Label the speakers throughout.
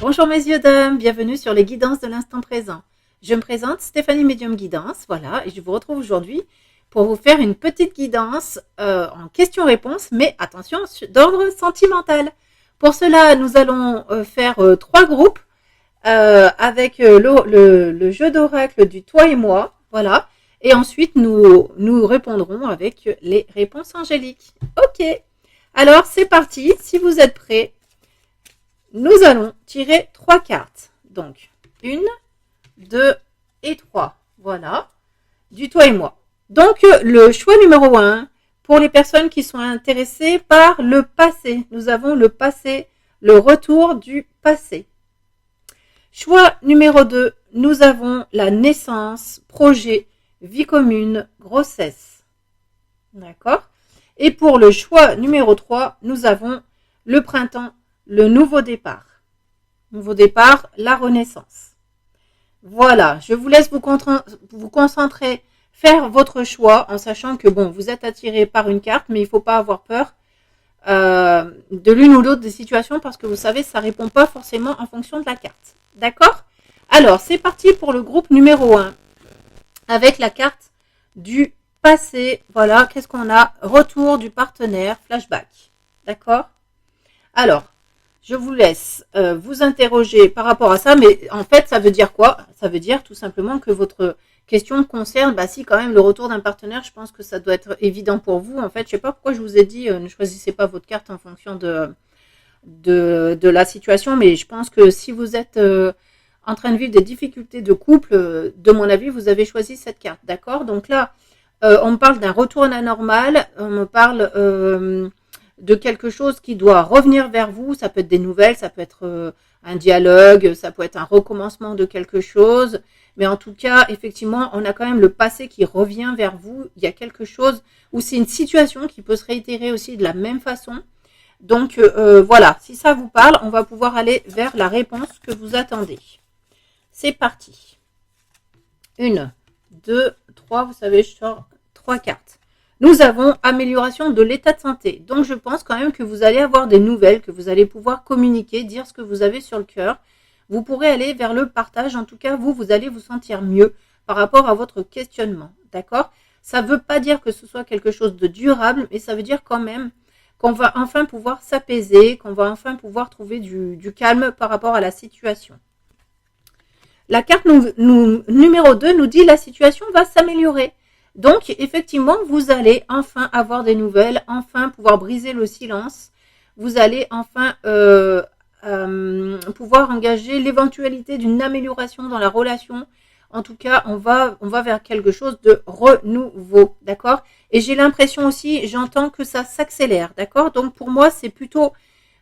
Speaker 1: Bonjour mes yeux d'âme, bienvenue sur les guidances de l'instant présent. Je me présente Stéphanie Médium Guidance, voilà, et je vous retrouve aujourd'hui pour vous faire une petite guidance en questions-réponses, mais attention, d'ordre sentimental. Pour cela, nous allons faire 3 groupes avec le jeu d'oracle du toi et moi, voilà, et ensuite nous répondrons avec les réponses angéliques. Ok, alors c'est parti, si vous êtes prêts. Nous allons tirer 3 cartes. Donc, 1, 2 et 3. Voilà. Du toi et moi. Donc, le choix numéro 1, pour les personnes qui sont intéressées par le passé. Nous avons le passé, le retour du passé. Choix numéro 2, nous avons la naissance, projet, vie commune, grossesse. D'accord? Et pour le choix numéro 3, nous avons le printemps, le nouveau départ. Nouveau départ, la renaissance. Voilà, je vous laisse vous concentrer, faire votre choix en sachant que bon, vous êtes attiré par une carte, mais il ne faut pas avoir peur de l'une ou l'autre des situations parce que vous savez, ça ne répond pas forcément en fonction de la carte. D'accord? Alors, c'est parti pour le groupe numéro 1 avec la carte du passé. Voilà, qu'est-ce qu'on a? Retour du partenaire, flashback. D'accord? Alors, je vous laisse vous interroger par rapport à ça, mais en fait, ça veut dire quoi? Ça veut dire tout simplement que votre question concerne, si quand même le retour d'un partenaire, je pense que ça doit être évident pour vous. En fait, je sais pas pourquoi je vous ai dit, ne choisissez pas votre carte en fonction de la situation, mais je pense que si vous êtes en train de vivre des difficultés de couple, de mon avis, vous avez choisi cette carte, d'accord? Donc là, on me parle d'un retour à la normale, on me parle de quelque chose qui doit revenir vers vous, ça peut être des nouvelles, ça peut être un dialogue, ça peut être un recommencement de quelque chose, mais en tout cas, effectivement, on a quand même le passé qui revient vers vous, il y a quelque chose, ou c'est une situation qui peut se réitérer aussi de la même façon. Donc voilà, si ça vous parle, on va pouvoir aller vers la réponse que vous attendez. C'est parti. 1, 2, 3, vous savez, je sors 3 cartes. Nous avons amélioration de l'état de santé. Donc, je pense quand même que vous allez avoir des nouvelles, que vous allez pouvoir communiquer, dire ce que vous avez sur le cœur. Vous pourrez aller vers le partage. En tout cas, vous allez vous sentir mieux par rapport à votre questionnement. D'accord? Ça ne veut pas dire que ce soit quelque chose de durable, mais ça veut dire quand même qu'on va enfin pouvoir s'apaiser, qu'on va enfin pouvoir trouver du calme par rapport à la situation. La carte numéro 2 nous dit la situation va s'améliorer. Donc, effectivement, vous allez enfin avoir des nouvelles, enfin pouvoir briser le silence. Vous allez enfin pouvoir engager l'éventualité d'une amélioration dans la relation. En tout cas, on va vers quelque chose de renouveau, d'accord? Et j'ai l'impression aussi, j'entends que ça s'accélère, d'accord? Donc, pour moi, c'est plutôt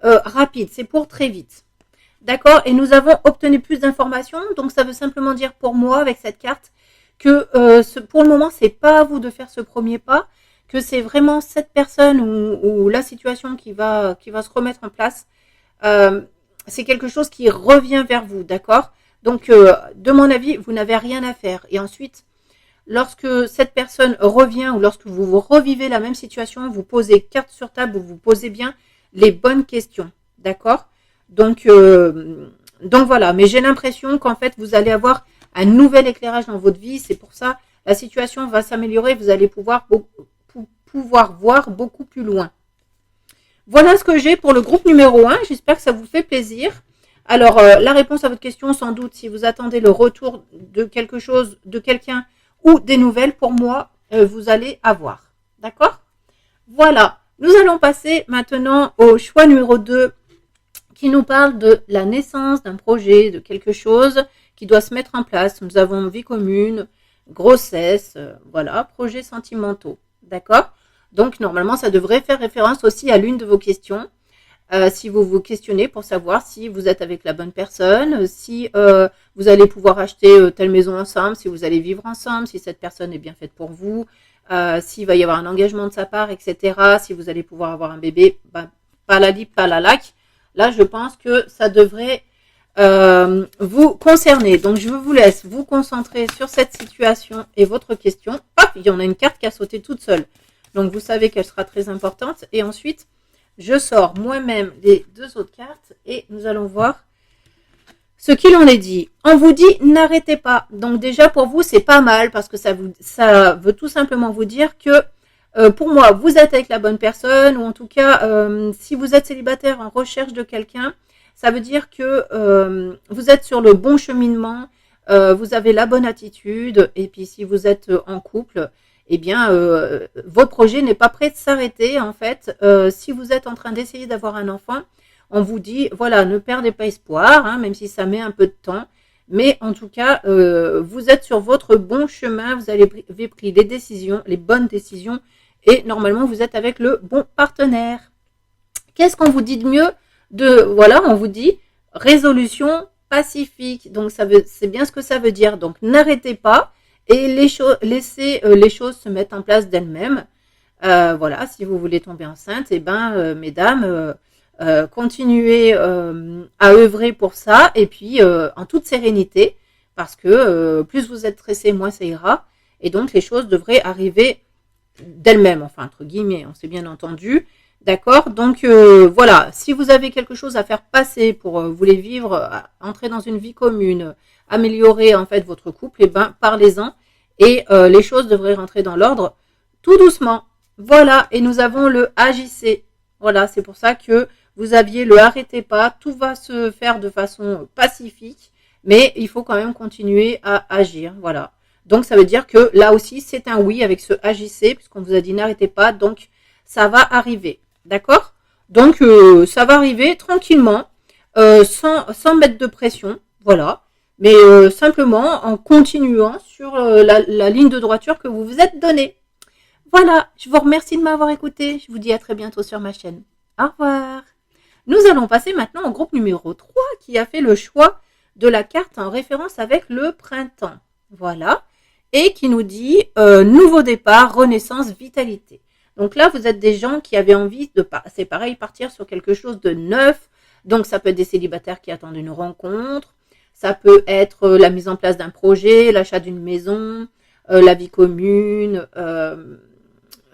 Speaker 1: rapide, c'est pour très vite. D'accord? Et nous avons obtenu plus d'informations. Donc, ça veut simplement dire pour moi, avec cette carte, que pour le moment, c'est pas à vous de faire ce premier pas, que c'est vraiment cette personne ou la situation qui va se remettre en place. C'est quelque chose qui revient vers vous, d'accord? Donc, de mon avis, vous n'avez rien à faire. Et ensuite, lorsque cette personne revient ou lorsque vous revivez la même situation, vous posez carte sur table, vous posez bien les bonnes questions, d'accord? Donc voilà. Mais j'ai l'impression qu'en fait, vous allez avoir un nouvel éclairage dans votre vie. C'est pour ça la situation va s'améliorer. Vous allez pouvoir voir beaucoup plus loin. Voilà ce que j'ai pour le groupe numéro 1. J'espère que ça vous fait plaisir. Alors, la réponse à votre question, sans doute, si vous attendez le retour de quelque chose, de quelqu'un ou des nouvelles, pour moi, vous allez avoir. D'accord? Voilà. Nous allons passer maintenant au choix numéro 2 qui nous parle de la naissance d'un projet, de quelque chose qui doit se mettre en place. Nous avons vie commune, grossesse, voilà, projets sentimentaux. D'accord? Donc, normalement, ça devrait faire référence aussi à l'une de vos questions. Si vous vous questionnez pour savoir si vous êtes avec la bonne personne, si vous allez pouvoir acheter telle maison ensemble, si vous allez vivre ensemble, si cette personne est bien faite pour vous, s'il va y avoir un engagement de sa part, etc. Si vous allez pouvoir avoir un bébé, palali, palalac. Là, je pense que ça devrait vous concerner. Donc, je vous laisse vous concentrer sur cette situation et votre question. Hop, il y en a une carte qui a sauté toute seule. Donc, vous savez qu'elle sera très importante. Et ensuite, je sors moi-même les 2 autres cartes et nous allons voir Ce qu'il en est dit, on vous dit n'arrêtez pas. Donc déjà pour vous c'est pas mal parce que ça veut tout simplement vous dire que pour moi vous êtes avec la bonne personne ou en tout cas si vous êtes célibataire en recherche de quelqu'un, ça veut dire que vous êtes sur le bon cheminement, vous avez la bonne attitude et puis si vous êtes en couple, eh bien votre projet n'est pas prêt de s'arrêter en fait. Si vous êtes en train d'essayer d'avoir un enfant, on vous dit, voilà, ne perdez pas espoir, hein, même si ça met un peu de temps. Mais en tout cas, vous êtes sur votre bon chemin, vous avez pris les décisions, les bonnes décisions, et normalement, vous êtes avec le bon partenaire. Qu'est-ce qu'on vous dit de mieux? Voilà, on vous dit résolution pacifique. Donc, c'est bien ce que ça veut dire. Donc, n'arrêtez pas et laissez les choses se mettre en place d'elles-mêmes. Voilà, si vous voulez tomber enceinte, eh ben, mesdames, continuez à œuvrer pour ça et puis en toute sérénité parce que plus vous êtes stressé, moins ça ira et donc les choses devraient arriver d'elles-mêmes, enfin entre guillemets, on s'est bien entendu, d'accord? Donc voilà, si vous avez quelque chose à faire passer pour vous voulez vivre, entrer dans une vie commune, améliorer en fait votre couple, et ben parlez-en et les choses devraient rentrer dans l'ordre tout doucement. Voilà, et nous avons le AJC. Voilà, c'est pour ça que vous aviez le arrêtez pas, tout va se faire de façon pacifique, mais il faut quand même continuer à agir, voilà. Donc ça veut dire que là aussi c'est un oui avec ce agissez, puisqu'on vous a dit n'arrêtez pas, donc ça va arriver, d'accord? Donc ça va arriver tranquillement, sans mettre de pression, voilà, mais simplement en continuant sur la ligne de droiture que vous vous êtes donnée. Voilà, je vous remercie de m'avoir écouté, je vous dis à très bientôt sur ma chaîne. Au revoir. Nous allons passer maintenant au groupe numéro 3 qui a fait le choix de la carte en référence avec le printemps. Voilà. Et qui nous dit nouveau départ, renaissance, vitalité. Donc là, vous êtes des gens qui avaient envie de, c'est pareil, partir sur quelque chose de neuf. Donc ça peut être des célibataires qui attendent une rencontre. Ça peut être la mise en place d'un projet, l'achat d'une maison, la vie commune.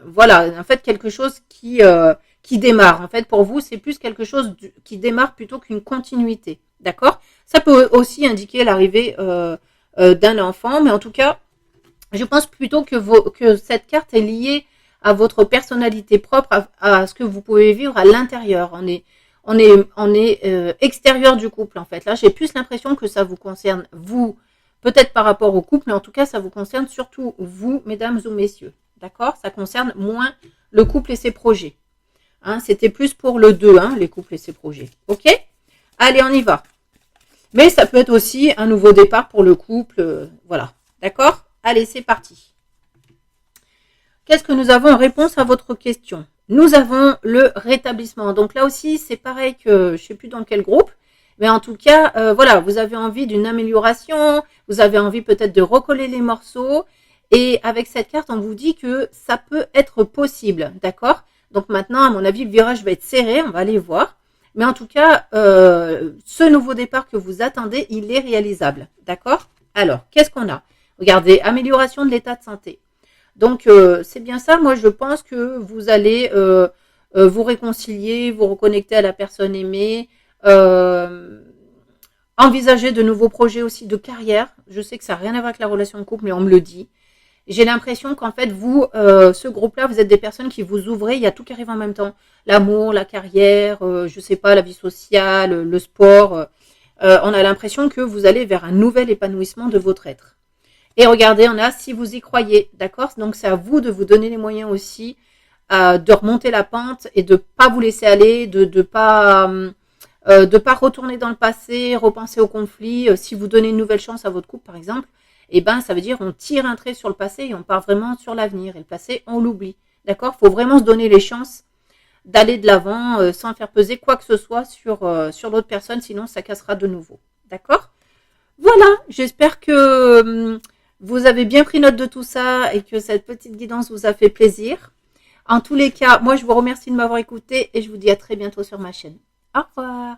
Speaker 1: Voilà, en fait, quelque chose qui démarre. En fait, pour vous, c'est plus quelque chose qui démarre plutôt qu'une continuité. D'accord? Ça peut aussi indiquer l'arrivée d'un enfant, mais en tout cas, je pense plutôt que cette carte est liée à votre personnalité propre, à ce que vous pouvez vivre à l'intérieur. On est extérieur du couple, en fait. Là, j'ai plus l'impression que ça vous concerne, vous, peut-être par rapport au couple, mais en tout cas, ça vous concerne surtout vous, mesdames ou messieurs. D'accord? Ça concerne moins le couple et ses projets. Hein, c'était plus pour le 2, hein, les couples et ses projets. Ok? Allez, on y va. Mais ça peut être aussi un nouveau départ pour le couple. Voilà. D'accord? Allez, c'est parti. Qu'est-ce que nous avons en réponse à votre question? Nous avons le rétablissement. Donc là aussi, c'est pareil que je ne sais plus dans quel groupe. Mais en tout cas, voilà, vous avez envie d'une amélioration. Vous avez envie peut-être de recoller les morceaux. Et avec cette carte, on vous dit que ça peut être possible. D'accord? Donc maintenant, à mon avis, le virage va être serré, on va aller voir. Mais en tout cas, ce nouveau départ que vous attendez, il est réalisable. D'accord? Alors, qu'est-ce qu'on a? Regardez, amélioration de l'état de santé. Donc, c'est bien ça. Moi, je pense que vous allez vous réconcilier, vous reconnecter à la personne aimée, envisager de nouveaux projets aussi de carrière. Je sais que ça n'a rien à voir avec la relation de couple, mais on me le dit. J'ai l'impression qu'en fait, vous, ce groupe-là, vous êtes des personnes qui vous ouvrez, il y a tout qui arrive en même temps. L'amour, la carrière, je sais pas, la vie sociale, le sport. On a l'impression que vous allez vers un nouvel épanouissement de votre être. Et regardez, on a si vous y croyez, d'accord? Donc c'est à vous de vous donner les moyens aussi de remonter la pente et de pas vous laisser aller, de pas retourner dans le passé, repenser au conflit. Si vous donnez une nouvelle chance à votre couple, par exemple, eh ben, ça veut dire on tire un trait sur le passé et on part vraiment sur l'avenir. Et le passé, on l'oublie. D'accord? Faut vraiment se donner les chances d'aller de l'avant sans faire peser quoi que ce soit sur l'autre personne, sinon ça cassera de nouveau. D'accord? Voilà, j'espère que vous avez bien pris note de tout ça et que cette petite guidance vous a fait plaisir. En tous les cas, moi je vous remercie de m'avoir écouté et je vous dis à très bientôt sur ma chaîne. Au revoir.